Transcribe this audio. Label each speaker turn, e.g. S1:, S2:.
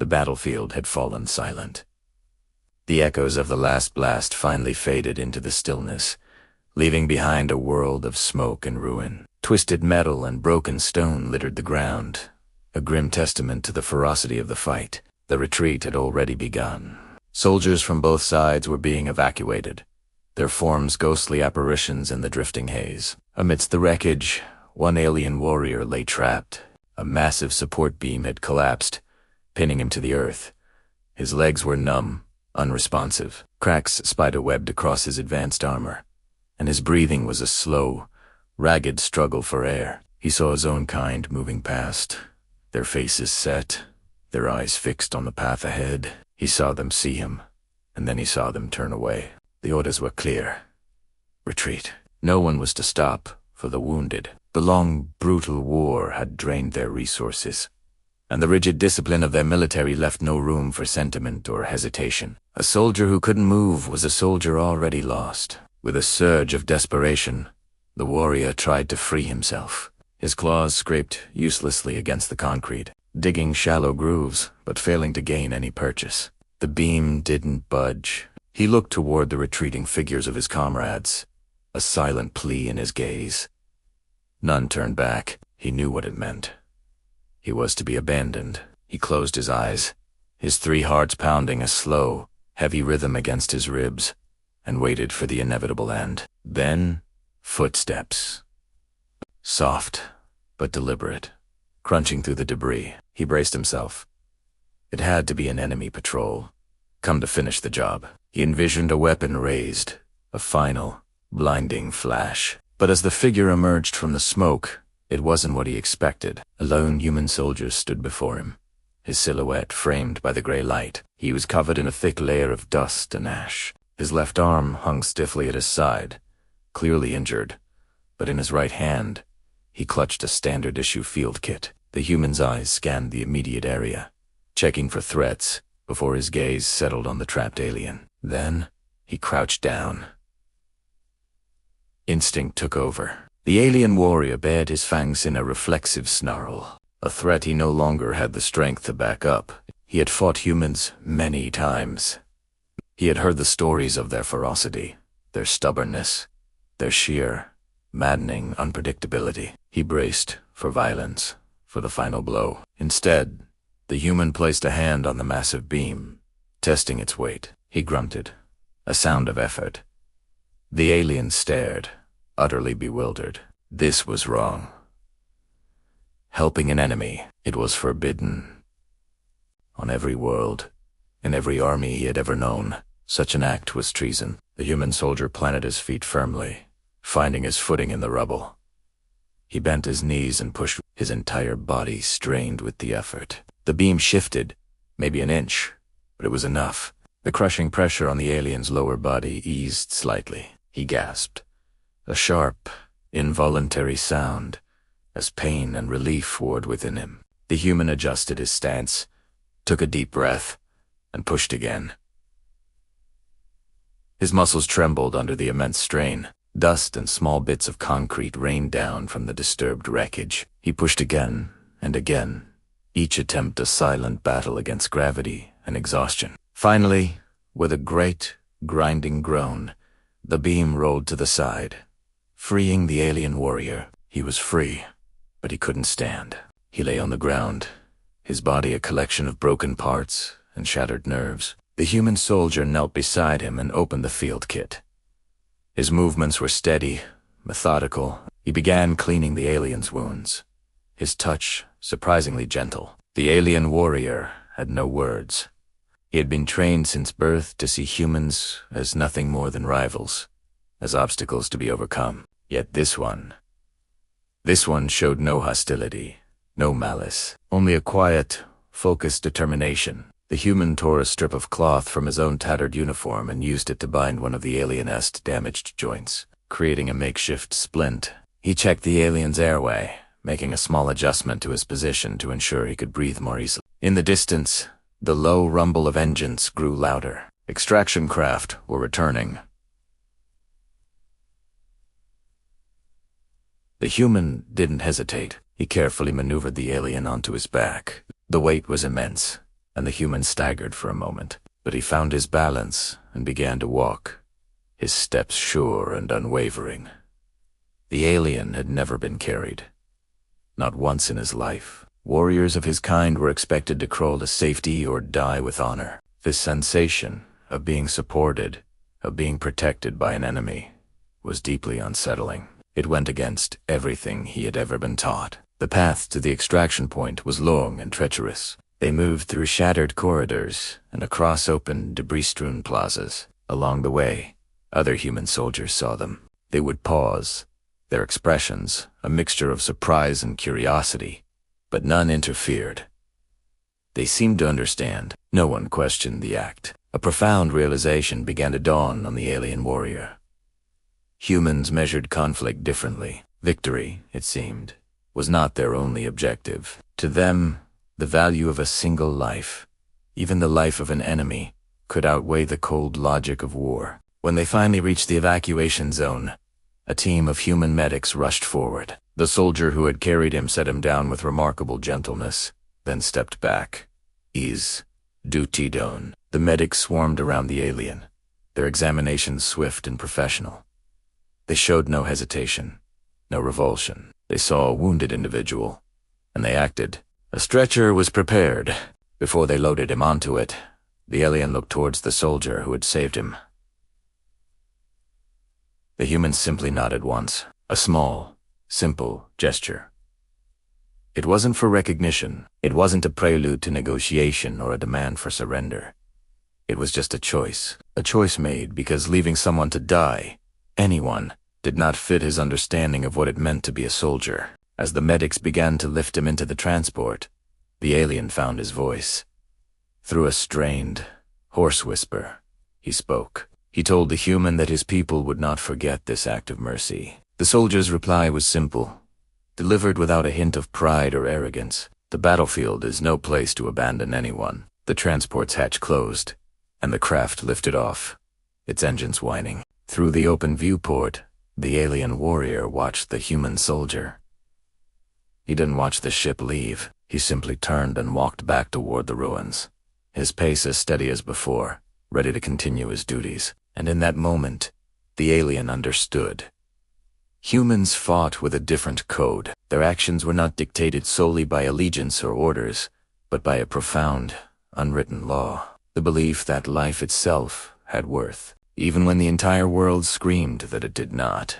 S1: The battlefield had fallen silent. The echoes of the last blast finally faded into the stillness, leaving behind a world of smoke and ruin. Twisted metal and broken stone littered the ground, a grim testament to the ferocity of the fight. The retreat had already begun. Soldiers from both sides were being evacuated, their forms ghostly apparitions in the drifting haze. Amidst the wreckage, one alien warrior lay trapped. A massive support beam had collapsed, pinning him to the earth. His legs were numb, unresponsive. Cracks spider-webbed across his advanced armor, and his breathing was a slow, ragged struggle for air. He saw his own kind moving past, their faces set, their eyes fixed on the path ahead. He saw them see him, and then he saw them turn away. The orders were clear. Retreat. No one was to stop for the wounded. The long, brutal war had drained their resources, and the rigid discipline of their military left no room for sentiment or hesitation. A soldier who couldn't move was a soldier already lost. With a surge of desperation, the warrior tried to free himself. His claws scraped uselessly against the concrete, digging shallow grooves, but failing to gain any purchase. The beam didn't budge. He looked toward the retreating figures of his comrades, a silent plea in his gaze. None turned back. He knew what it meant. He was to be abandoned. He closed his eyes, his 3 hearts pounding a slow, heavy rhythm against his ribs, and waited for the inevitable end. Then, footsteps. Soft, but deliberate, crunching through the debris. He braced himself. It had to be an enemy patrol, come to finish the job. He envisioned a weapon raised, a final, blinding flash. But as the figure emerged from the smoke, it wasn't what he expected. A lone human soldier stood before him, his silhouette framed by the gray light. He was covered in a thick layer of dust and ash. His left arm hung stiffly at his side, clearly injured, but in his right hand, he clutched a standard-issue field kit. The human's eyes scanned the immediate area, checking for threats before his gaze settled on the trapped alien. Then, he crouched down. Instinct took over. The alien warrior bared his fangs in a reflexive snarl, a threat he no longer had the strength to back up. He had fought humans many times. He had heard the stories of their ferocity, their stubbornness, their sheer, maddening unpredictability. He braced for violence, for the final blow. Instead, the human placed a hand on the massive beam, testing its weight. He grunted, a sound of effort. The alien stared, utterly bewildered. This was wrong. Helping an enemy, it was forbidden. On every world, in every army he had ever known, such an act was treason. The human soldier planted his feet firmly, finding his footing in the rubble. He bent his knees and pushed, his entire body strained with the effort. The beam shifted, maybe an inch, but it was enough. The crushing pressure on the alien's lower body eased slightly. He gasped, a sharp, involuntary sound, as pain and relief warred within him. The human adjusted his stance, took a deep breath, and pushed again. His muscles trembled under the immense strain. Dust and small bits of concrete rained down from the disturbed wreckage. He pushed again and again, each attempt a silent battle against gravity and exhaustion. Finally, with a great, grinding groan, the beam rolled to the side, freeing the alien warrior. He was free, but he couldn't stand. He lay on the ground, his body a collection of broken parts and shattered nerves. The human soldier knelt beside him and opened the field kit. His movements were steady, methodical. He began cleaning the alien's wounds, his touch surprisingly gentle. The alien warrior had no words. He had been trained since birth to see humans as nothing more than rivals, as obstacles to be overcome. Yet this one showed no hostility, no malice, only a quiet, focused determination. The human tore a strip of cloth from his own tattered uniform and used it to bind one of the alien's damaged joints, creating a makeshift splint. He checked the alien's airway, making a small adjustment to his position to ensure he could breathe more easily. In the distance, the low rumble of engines grew louder. Extraction craft were returning. The human didn't hesitate. He carefully maneuvered the alien onto his back. The weight was immense, and the human staggered for a moment. But he found his balance and began to walk, his steps sure and unwavering. The alien had never been carried. Not once in his life. Warriors of his kind were expected to crawl to safety or die with honor. This sensation of being supported, of being protected by an enemy, was deeply unsettling. It went against everything he had ever been taught. The path to the extraction point was long and treacherous. They moved through shattered corridors and across open, debris-strewn plazas. Along the way, other human soldiers saw them. They would pause, their expressions a mixture of surprise and curiosity, but none interfered. They seemed to understand. No one questioned the act. A profound realization began to dawn on the alien warrior. Humans measured conflict differently. Victory, it seemed, was not their only objective. To them, the value of a single life, even the life of an enemy, could outweigh the cold logic of war. When they finally reached the evacuation zone, a team of human medics rushed forward. The soldier who had carried him set him down with remarkable gentleness, then stepped back. Ease, duty done. The medics swarmed around the alien, their examinations swift and professional. They showed no hesitation, no revulsion. They saw a wounded individual, and they acted. A stretcher was prepared. Before they loaded him onto it, the alien looked towards the soldier who had saved him. The human simply nodded once, a small, simple gesture. It wasn't for recognition. It wasn't a prelude to negotiation or a demand for surrender. It was just a choice made because leaving someone to die, anyone, did not fit his understanding of what it meant to be a soldier. As the medics began to lift him into the transport, the alien found his voice. Through a strained, hoarse whisper, he spoke. He told the human that his people would not forget this act of mercy. The soldier's reply was simple, delivered without a hint of pride or arrogance. The battlefield is no place to abandon anyone. The transport's hatch closed, and the craft lifted off, its engines whining. Through the open viewport, the alien warrior watched the human soldier. He didn't watch the ship leave. He simply turned and walked back toward the ruins, his pace as steady as before, ready to continue his duties. And in that moment, the alien understood. Humans fought with a different code. Their actions were not dictated solely by allegiance or orders, but by a profound, unwritten law. The belief that life itself had worth, even when the entire world screamed that it did not.